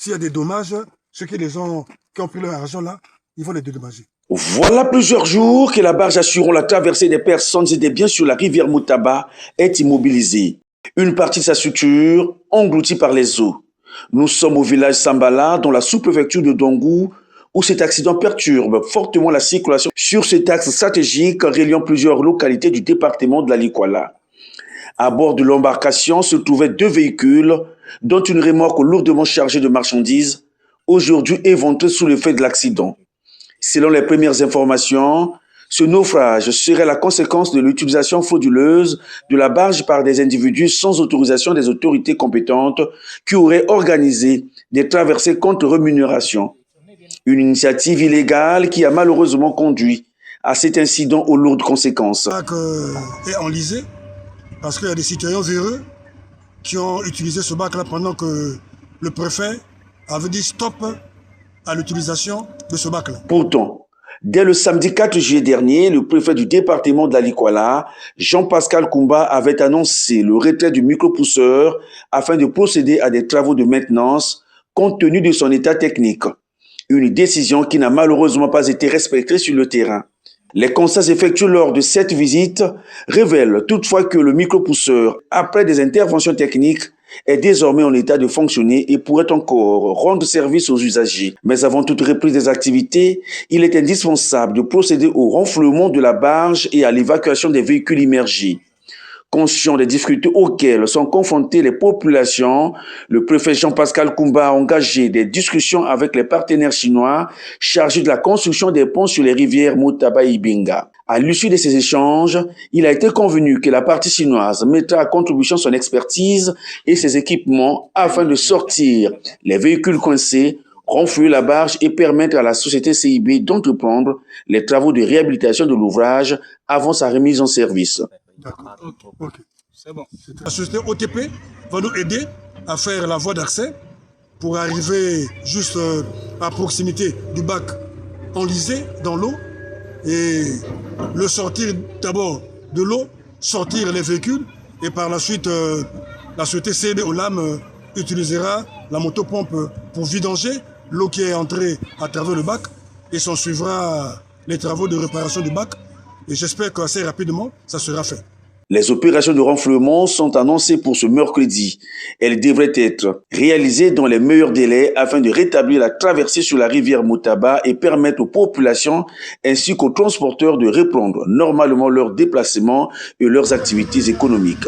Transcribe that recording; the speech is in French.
s'il y a des dommages, ceux qui ont pris leur argent là, ils vont les dédommager. Voilà plusieurs jours que la barge assurant la traversée des personnes et des biens sur la rivière Moutaba est immobilisée. Une partie de sa structure engloutie par les eaux. Nous sommes au village Sambala, dans la sous-préfecture de Dongou, où cet accident perturbe fortement la circulation sur cet axe stratégique reliant plusieurs localités du département de la Likwala. À bord de l'embarcation se trouvaient 2 véhicules, dont une remorque lourdement chargée de marchandises, aujourd'hui éventrée sous l'effet de l'accident. Selon les premières informations, ce naufrage serait la conséquence de l'utilisation frauduleuse de la barge par des individus sans autorisation des autorités compétentes qui auraient organisé des traversées contre rémunération. Une initiative illégale qui a malheureusement conduit à cet incident aux lourdes conséquences. Est enlisé parce qu'il y a des citoyens véreux qui ont utilisé ce bac-là pendant que le préfet avait dit stop à l'utilisation de ce bac-là. Pourtant, dès le samedi 4 juillet dernier, le préfet du département de la Likwala, Jean-Pascal Koumba, avait annoncé le retrait du micropousseur afin de procéder à des travaux de maintenance compte tenu de son état technique. Une décision qui n'a malheureusement pas été respectée sur le terrain. Les constats effectués lors de cette visite révèlent toutefois que le micropousseur, après des interventions techniques, est désormais en état de fonctionner et pourrait encore rendre service aux usagers. Mais avant toute reprise des activités, il est indispensable de procéder au renflouement de la barge et à l'évacuation des véhicules immergés. Conscient des difficultés auxquelles sont confrontées les populations, le préfet Jean-Pascal Koumba a engagé des discussions avec les partenaires chinois chargés de la construction des ponts sur les rivières Moutaba et Ibinga. À l'issue de ces échanges, il a été convenu que la partie chinoise mettra à contribution son expertise et ses équipements afin de sortir les véhicules coincés, renflouer la barge et permettre à la société CIB d'entreprendre les travaux de réhabilitation de l'ouvrage avant sa remise en service. D'accord, ok. C'est bon. La société OTP va nous aider à faire la voie d'accès pour arriver juste à proximité du bac enlisé dans l'eau et le sortir d'abord de l'eau, sortir les véhicules et par la suite la société CD Olam utilisera la motopompe pour vidanger l'eau qui est entrée à travers le bac et s'en suivra les travaux de réparation du bac. Et j'espère qu'assez rapidement, ça sera fait. Les opérations de renflouement sont annoncées pour ce mercredi. Elles devraient être réalisées dans les meilleurs délais afin de rétablir la traversée sur la rivière Moutaba et permettre aux populations ainsi qu'aux transporteurs de reprendre normalement leurs déplacements et leurs activités économiques.